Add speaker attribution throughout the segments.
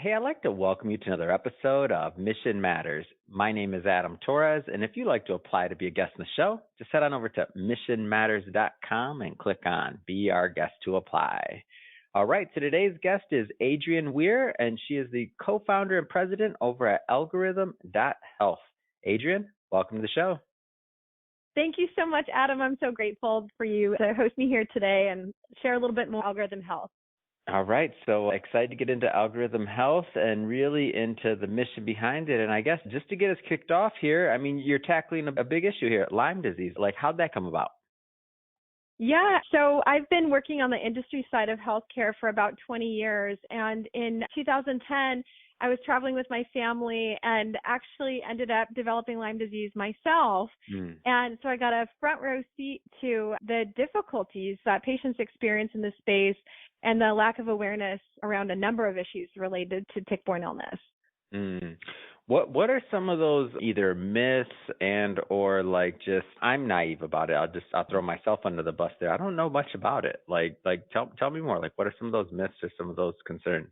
Speaker 1: Hey, I'd like to welcome you to another episode of Mission Matters. My name is Adam Torres, and if you'd like to apply to be a guest in the show, just head on over to missionmatters.com and click on Be Our Guest to apply. All right, so today's guest is Adrienne Weir, and she is the co-founder and president over at Algorithm.health. Adrienne, welcome to the show.
Speaker 2: Thank you so much, Adam. I'm so grateful for you to host me here today and share a little bit more Algorithm Health.
Speaker 1: All right, so excited to get into Algorithm Health and really into the mission behind it. And I guess just to get us kicked off here, I mean, you're tackling a big issue here, Lyme disease. Like, how'd that come about?
Speaker 2: Yeah, so I've been working on the industry side of healthcare for about 20 years. And in 2010, I was traveling with my family and actually ended up developing Lyme disease myself. And so I got a front row seat to the difficulties that patients experience in this space and the lack of awareness around a number of issues related to tick-borne illness.
Speaker 1: What are some of those either myths and or like just I'm naive about it. I'll throw myself under the bus there. I don't know much about it. Like tell me more. Like what are some of those myths or some of those concerns?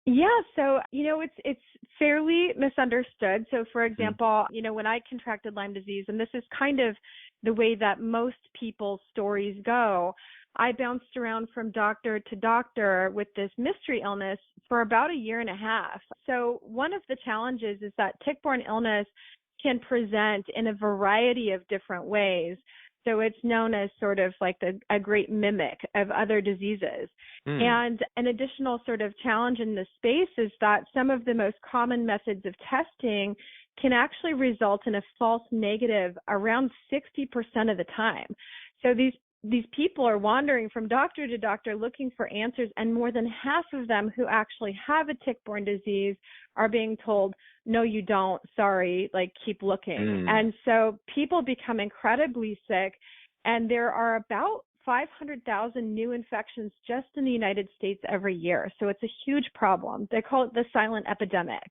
Speaker 2: Yeah, so, it's fairly misunderstood. So, for example, when I contracted Lyme disease, and this is kind of the way that most people's stories go, I bounced around from doctor to doctor with this mystery illness for about a year and a half. So one of the challenges is that tick-borne illness can present in a variety of different ways. So it's known as sort of like a great mimic of other diseases. And an additional sort of challenge in this space is that some of the most common methods of testing can actually result in a false negative around 60% of the time. So these people are wandering from doctor to doctor looking for answers, and more than half of them who actually have a tick-borne disease are being told, no, you don't, sorry, like keep looking. And so people become incredibly sick, and there are about 500,000 new infections just in the United States every year. So it's a huge problem. They call it the silent epidemic.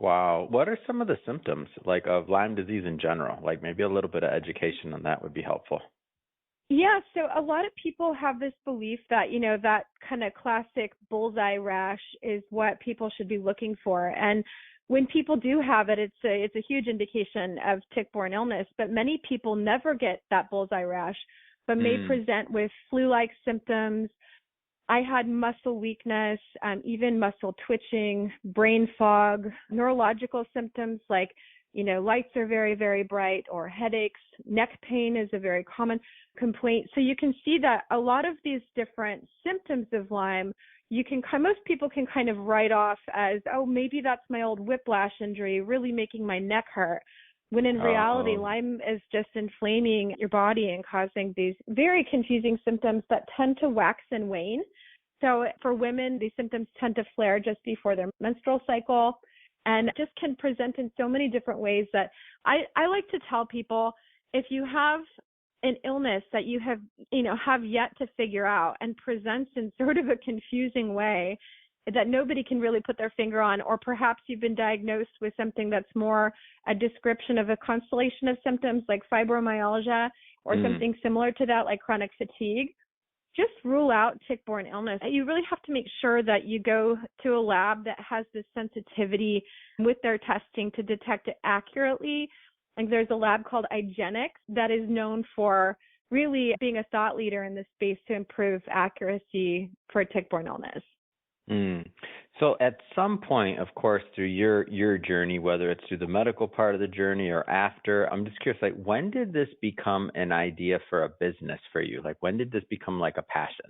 Speaker 1: Wow. What are some of the symptoms like of Lyme disease in general? Like maybe a little bit of education on that would be helpful.
Speaker 2: Yeah, so a lot of people have this belief that, that kind of classic bullseye rash is what people should be looking for. And when people do have it, it's a huge indication of tick-borne illness. But many people never get that bullseye rash, but may present with flu-like symptoms. I had muscle weakness, even muscle twitching, brain fog, neurological symptoms like lights are very, very bright, or headaches. Neck pain is a very common complaint. So you can see that a lot of these different symptoms of Lyme, most people can kind of write off as, oh, maybe that's my old whiplash injury really making my neck hurt. When in reality, Lyme is just inflaming your body and causing these very confusing symptoms that tend to wax and wane. So for women, these symptoms tend to flare just before their menstrual cycle, and just can present in so many different ways that I like to tell people, if you have an illness that you have yet to figure out and presents in sort of a confusing way that nobody can really put their finger on, or perhaps you've been diagnosed with something that's more a description of a constellation of symptoms like fibromyalgia or something similar to that like chronic fatigue, just rule out tick-borne illness. You really have to make sure that you go to a lab that has this sensitivity with their testing to detect it accurately. Like there's a lab called IGeneX that is known for really being a thought leader in this space to improve accuracy for tick-borne illness.
Speaker 1: So at some point, of course, through your journey, whether it's through the medical part of the journey or after, I'm just curious, like when did this become an idea for a business for you? Like when did this become like a passion?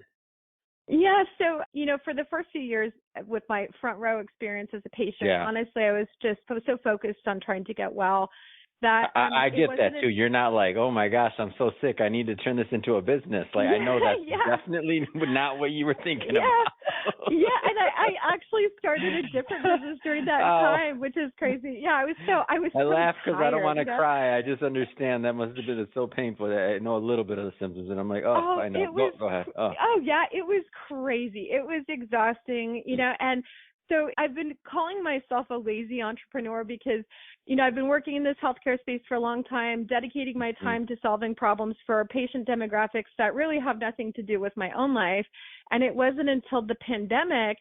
Speaker 2: Yeah, so, for the first few years with my front row experience as a patient, honestly, I was so focused on trying to get well that
Speaker 1: I get that too. You're not like, oh my gosh, I'm so sick, I need to turn this into a business. Like I know that's definitely not what you were thinking about.
Speaker 2: And I actually started a different business during that time, which is crazy. Yeah, I laugh
Speaker 1: because I don't want to cry. I just understand that must have been so painful. I know a little bit of the symptoms, and I'm like, I know. Go ahead.
Speaker 2: It was crazy. It was exhausting, and so I've been calling myself a lazy entrepreneur because, I've been working in this healthcare space for a long time, dedicating my time to solving problems for patient demographics that really have nothing to do with my own life. And it wasn't until the pandemic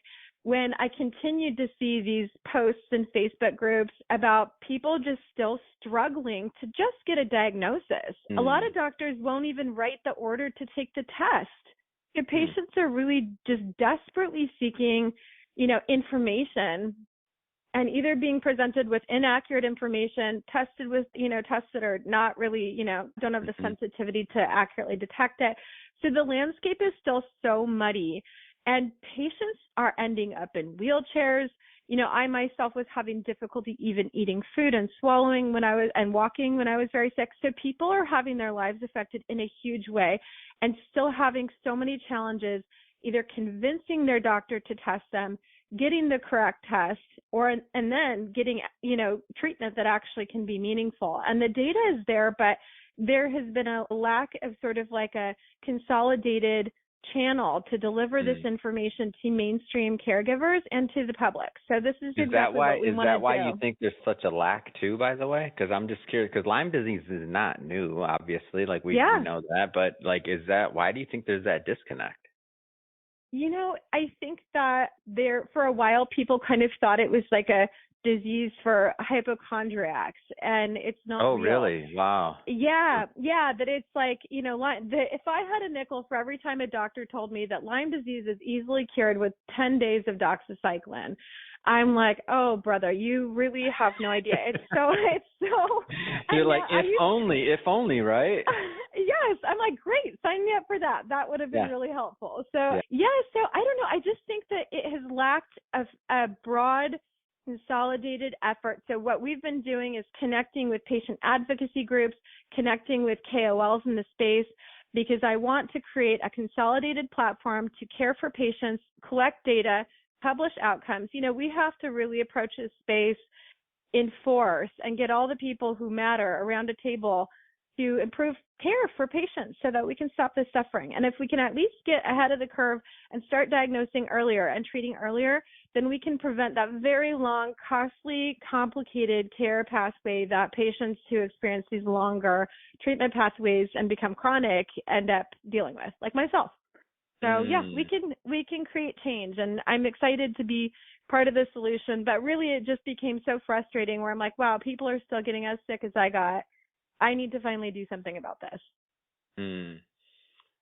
Speaker 2: when I continued to see these posts in Facebook groups about people just still struggling to just get a diagnosis. A lot of doctors won't even write the order to take the test. Your patients are really just desperately seeking, information, and either being presented with inaccurate information, tested with, tests that are not really, don't have the sensitivity to accurately detect it. So the landscape is still so muddy, and patients are ending up in wheelchairs. I myself was having difficulty even eating food and swallowing and walking when I was very sick. So people are having their lives affected in a huge way and still having so many challenges, either convincing their doctor to test them, getting the correct test, and then getting, treatment that actually can be meaningful. And the data is there, but there has been a lack of sort of like a consolidated channel to deliver this information to mainstream caregivers and to the public. So this is exactly what we want to do. Is that why
Speaker 1: you think there's such a lack too, by the way? Because I'm just curious, because Lyme disease is not new, obviously, like we know that, but why do you think there's that disconnect?
Speaker 2: I think that for a while, people kind of thought it was like a disease for hypochondriacs, and it's not real.
Speaker 1: Really? Wow.
Speaker 2: Yeah, that it's like, if I had a nickel for every time a doctor told me that Lyme disease is easily cured with 10 days of doxycycline, I'm like, oh, brother, you really have no idea. It's so.
Speaker 1: You're like, if only, right?
Speaker 2: Yes, I'm like, great, sign me up for that. That would have been really helpful. So, so I don't know. I just think that it has lacked a broad, consolidated effort. So what we've been doing is connecting with patient advocacy groups, connecting with KOLs in the space, because I want to create a consolidated platform to care for patients, collect data, publish outcomes. We have to really approach this space in force and get all the people who matter around a table to improve care for patients so that we can stop this suffering. And if we can at least get ahead of the curve and start diagnosing earlier and treating earlier, then we can prevent that very long, costly, complicated care pathway that patients who experience these longer treatment pathways and become chronic end up dealing with, like myself. So we can create change, and I'm excited to be part of the solution. But really, it just became so frustrating where I'm like, wow, people are still getting as sick as I got. I need to finally do something about this.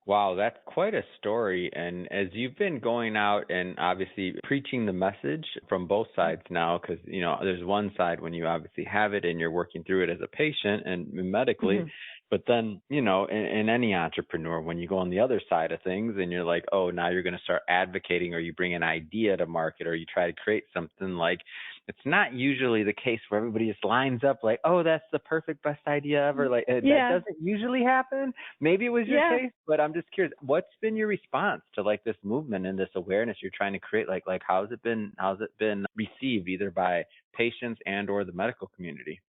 Speaker 1: Wow, that's quite a story. And as you've been going out and obviously preaching the message from both sides now, because, there's one side when you obviously have it and you're working through it as a patient and medically, but then, in any entrepreneur, when you go on the other side of things and you're like, oh, now you're going to start advocating, or you bring an idea to market, or you try to create something, like, it's not usually the case where everybody just lines up like, oh, that's the perfect best idea ever. Like, that doesn't usually happen. Maybe it was your case, but I'm just curious, what's been your response to like this movement and this awareness you're trying to create? Like how's it been received either by patients and or the medical community?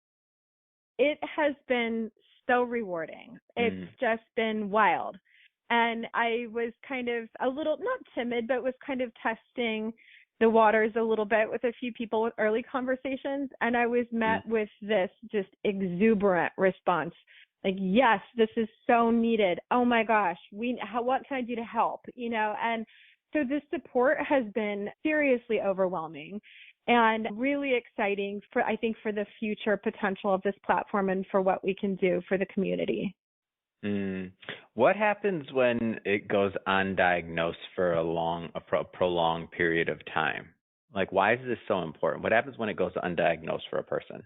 Speaker 2: It has been so rewarding. It's just been wild. And I was kind of a little, not timid, but was kind of testing the waters a little bit with a few people with early conversations. And I was met with this just exuberant response. Like, yes, this is so needed. Oh my gosh, what can I do to help? And so this support has been seriously overwhelming and really exciting for the future potential of this platform and for what we can do for the community.
Speaker 1: What happens when it goes undiagnosed for a prolonged period of time? Like, why is this so important? What happens when it goes undiagnosed for a person?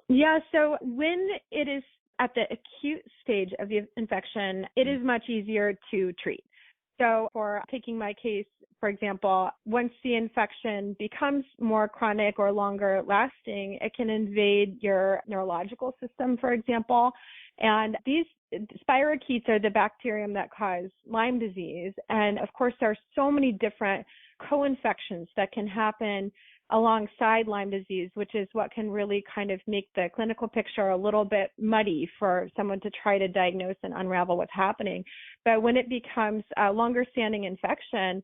Speaker 2: Yeah, so when it is at the acute stage of the infection, it is much easier to treat. So for taking my case, for example, once the infection becomes more chronic or longer lasting, it can invade your neurological system, for example. And these spirochetes are the bacterium that cause Lyme disease. And of course, there are so many different co-infections that can happen alongside Lyme disease, which is what can really kind of make the clinical picture a little bit muddy for someone to try to diagnose and unravel what's happening. But when it becomes a longer standing infection,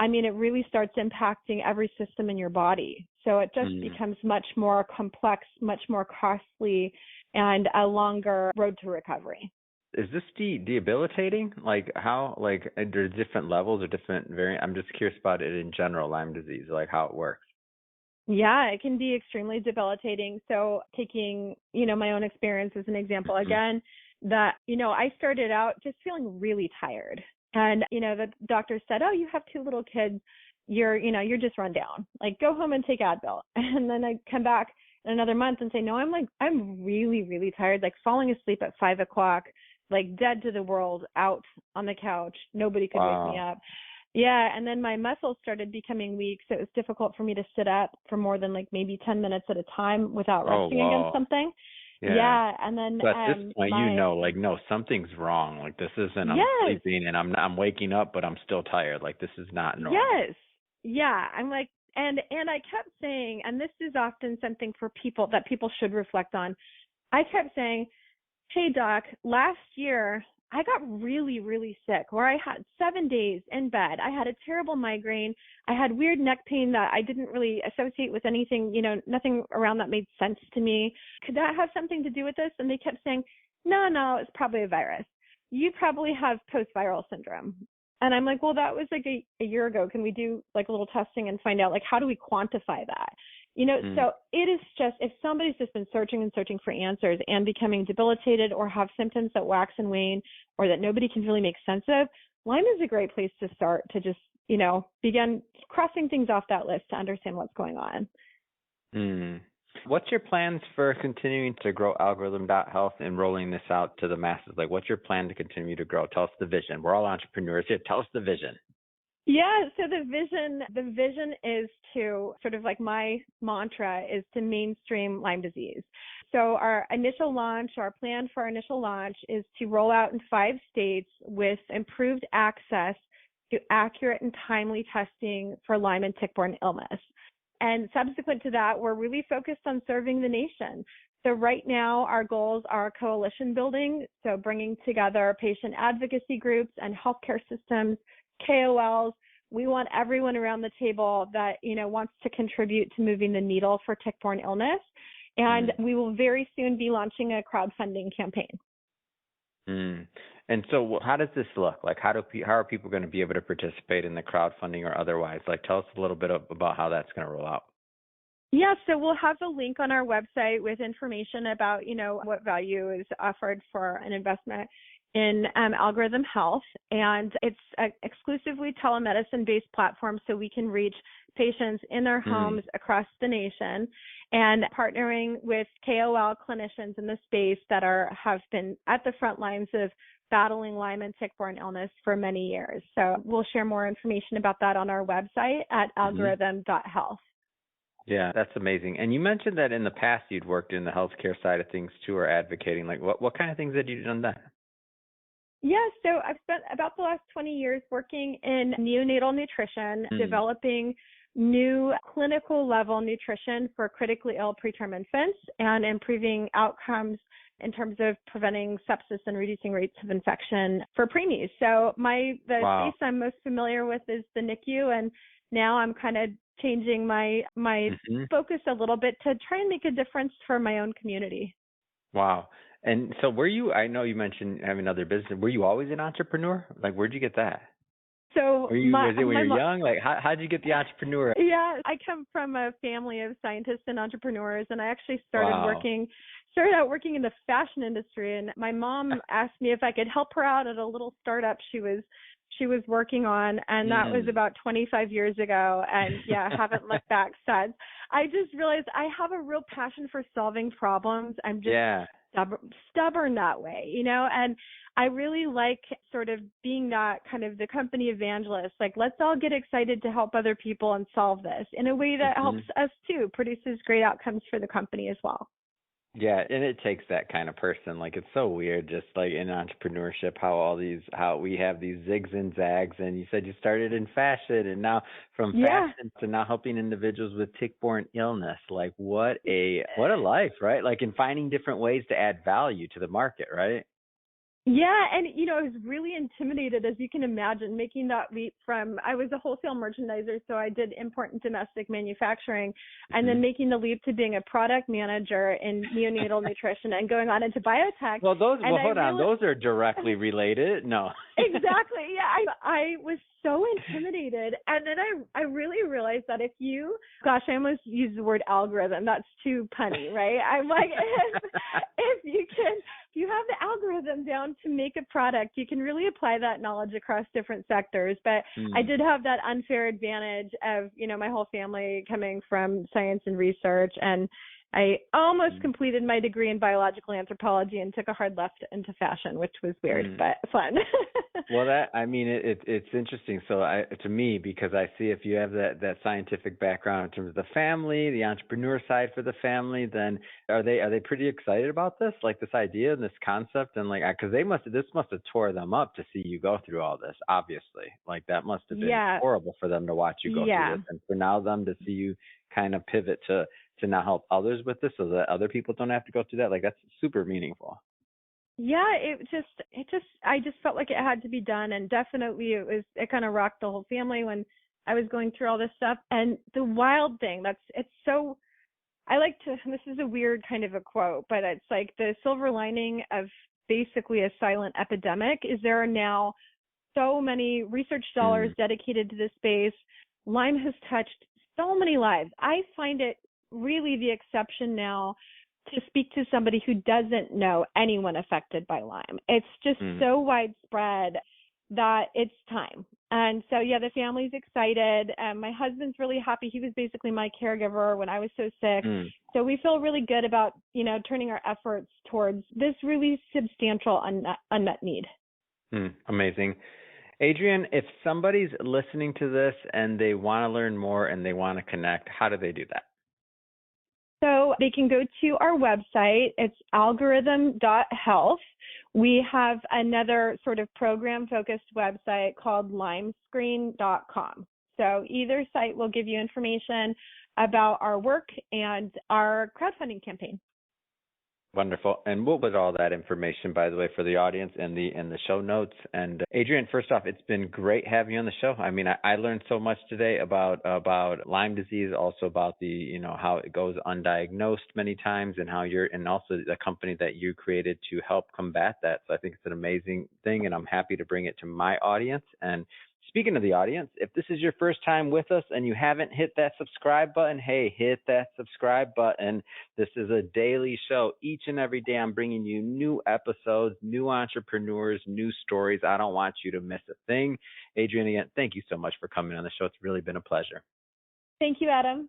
Speaker 2: it really starts impacting every system in your body. So it just becomes much more complex, much more costly, and a longer road to recovery.
Speaker 1: Is this debilitating? Like how, like there's different levels or different variant? I'm just curious about it in general, Lyme disease, like how it works.
Speaker 2: Yeah, it can be extremely debilitating. So taking, my own experience as an example
Speaker 1: Hmm.
Speaker 2: again, that, I started out just feeling really tired. And, the doctor said, "Oh, you have two little kids. You're just run down. Like go home and take Advil." And then I come back in another month and say, "No, I'm really, really tired, like falling asleep at 5 o'clock, like dead to the world out on the couch. Nobody could wake me
Speaker 1: Wow.
Speaker 2: up." Yeah, and then my muscles started becoming weak, so it was difficult for me to sit up for more than like maybe 10 minutes at a time without
Speaker 1: Oh,
Speaker 2: resting against
Speaker 1: wow.
Speaker 2: something.
Speaker 1: Yeah.
Speaker 2: Yeah, and then
Speaker 1: So at this point,
Speaker 2: my
Speaker 1: like, no, something's wrong. Like this isn't. I'm
Speaker 2: yes,
Speaker 1: sleeping and I'm waking up, but I'm still tired. Like this is not normal.
Speaker 2: yes. Yeah, I'm like and I kept saying, and this is often something for people that people should reflect on. I kept saying, "Hey doc, last year I got really, really sick where I had 7 days in bed. I had a terrible migraine. I had weird neck pain that I didn't really associate with anything, nothing around that made sense to me. Could that have something to do with this?" And they kept saying, "No, no, it's probably a virus. You probably have post-viral syndrome." And I'm like, "Well, that was like a year ago. Can we do like a little testing and find out, like, how do we quantify that?"
Speaker 1: Mm.
Speaker 2: So it is just, if somebody's just been searching and searching for answers and becoming debilitated or have symptoms that wax and wane or that nobody can really make sense of, Lyme is a great place to start to just, begin crossing things off that list to understand what's going on.
Speaker 1: Mm. What's your plans for continuing to grow Algorithm.health and rolling this out to the masses? Like, what's your plan to continue to grow? Tell us the vision. We're all entrepreneurs here. Tell us the vision.
Speaker 2: Yeah, so the vision is to sort of like my mantra is to mainstream Lyme disease. So our plan for our initial launch is to roll out in 5 states with improved access to accurate and timely testing for Lyme and tick-borne illness. And subsequent to that, we're really focused on serving the nation. So right now, our goals are coalition building, so bringing together patient advocacy groups and healthcare systems, KOLs. We want everyone around the table that, wants to contribute to moving the needle for tick-borne illness. And
Speaker 1: Mm.
Speaker 2: we will very soon be launching a crowdfunding campaign.
Speaker 1: Mm. And so, how does this look? Like, how are people going to be able to participate in the crowdfunding or otherwise? Like, tell us a little bit about how that's going to roll out.
Speaker 2: Yeah, so we'll have a link on our website with information about, what value is offered for an investment in Algorithm Health. And it's an exclusively telemedicine-based platform, so we can reach patients in their
Speaker 1: Mm.
Speaker 2: homes across the nation, and partnering with KOL clinicians in the space that have been at the front lines of battling Lyme and tick-borne illness for many years. So we'll share more information about that on our website at
Speaker 1: Hmm.
Speaker 2: algorithm.health.
Speaker 1: Yeah, that's amazing. And you mentioned that in the past you'd worked in the healthcare side of things too, or advocating. Like, what kind of things had you done then?
Speaker 2: Yeah, so I've spent about the last 20 years working in neonatal nutrition,
Speaker 1: Mm.
Speaker 2: developing new clinical level nutrition for critically ill preterm infants and improving outcomes in terms of preventing sepsis and reducing rates of infection for preemies. So the
Speaker 1: Wow.
Speaker 2: space I'm most familiar with is the NICU, and now I'm kind of changing my
Speaker 1: Hmm.
Speaker 2: focus a little bit to try and make a difference for my own community.
Speaker 1: Wow. And so, were you? I know you mentioned having other business. Were you always an entrepreneur? Like, where'd you get that?
Speaker 2: So
Speaker 1: Were you?
Speaker 2: my
Speaker 1: Was it when
Speaker 2: my
Speaker 1: you were
Speaker 2: mo-
Speaker 1: young? Like, how'd you get the entrepreneur?
Speaker 2: Yeah, I come from a family of scientists and entrepreneurs, and I actually
Speaker 1: Wow.
Speaker 2: started out working in the fashion industry. And my mom asked me if I could help her out at a little startup she was working on, and that was
Speaker 1: Mm.
Speaker 2: about 25 years ago. And yeah, I haven't looked back since. I just realized I have a real passion for solving problems. I'm just
Speaker 1: Yeah.
Speaker 2: stubborn that way, and I really like sort of being that kind of the company evangelist. Like, let's all get excited to help other people and solve this in a way that helps
Speaker 1: Hmm.
Speaker 2: us too, produces great outcomes for the company as well.
Speaker 1: Yeah, and it takes that kind of person. Like, it's so weird, just like in entrepreneurship, how we have these zigs and zags. And you said you started in fashion, and now from
Speaker 2: Yeah.
Speaker 1: fashion to now helping individuals with tick-borne illness. Like, what a life, right? Like, in finding different ways to add value to the market, right?
Speaker 2: Yeah, and I was really intimidated, as you can imagine, making that leap from I was a wholesale merchandiser, so I did import and domestic manufacturing, and
Speaker 1: Hmm.
Speaker 2: then making the leap to being a product manager in neonatal nutrition and going on into biotech. And I
Speaker 1: Hold on,
Speaker 2: really
Speaker 1: those are directly related. No.
Speaker 2: exactly. Yeah, I was so intimidated, and then I really realized that if you, gosh, I almost used the word algorithm. That's too punny, right? I'm like, if you have the algorithm down to make a product, you can really apply that knowledge across different sectors. But I
Speaker 1: Hmm.
Speaker 2: did have that unfair advantage of my whole family coming from science and research, and I almost completed my degree in biological anthropology and took a hard left into fashion, which was weird
Speaker 1: Hmm.
Speaker 2: but fun.
Speaker 1: Well, it's interesting. So to me, because I see if you have that scientific background in terms of the family, the entrepreneur side for the family, then are they pretty excited about this, like this idea and this concept, and like because this must have tore them up to see you go through all this. Obviously, like that must have been
Speaker 2: Yeah,
Speaker 1: horrible for them to watch you go through
Speaker 2: yeah.
Speaker 1: this, and for now them to see you kind of pivot to now help others with this, so that other people don't have to go through that. Like that's super meaningful.
Speaker 2: Yeah, I just felt like it had to be done, and definitely it kind of rocked the whole family when I was going through all this stuff. And the wild thing, it's so I like to this is a weird kind of a quote, but it's like the silver lining of basically a silent epidemic is there are now so many research dollars
Speaker 1: Mm.
Speaker 2: dedicated to this space. Lyme has touched so many lives. I find it really the exception now to speak to somebody who doesn't know anyone affected by Lyme. It's just
Speaker 1: Mm.
Speaker 2: so widespread that it's time. And so, yeah, the family's excited. My husband's really happy. He was basically my caregiver when I was so sick.
Speaker 1: Mm.
Speaker 2: So we feel really good about, turning our efforts towards this really substantial unmet need.
Speaker 1: Amazing. Adrian, if somebody's listening to this and they want to learn more and they want to connect, how do they do that?
Speaker 2: So they can go to our website. It's algorithm.health. We have another sort of program focused website called limescreen.com. So either site will give you information about our work and our crowdfunding campaign.
Speaker 1: Wonderful. And we'll put all that information, by the way, for the audience in the show notes. And Adrian, first off, it's been great having you on the show. I mean, I learned so much today about Lyme disease, also about the how it goes undiagnosed many times, and and also the company that you created to help combat that. So I think it's an amazing thing, and I'm happy to bring it to my audience. And speaking of the audience, if this is your first time with us and you haven't hit that subscribe button, hey, hit that subscribe button. This is a daily show. Each and every day I'm bringing you new episodes, new entrepreneurs, new stories. I don't want you to miss a thing. Adrian, again, thank you so much for coming on the show. It's really been a pleasure.
Speaker 2: Thank you, Adam.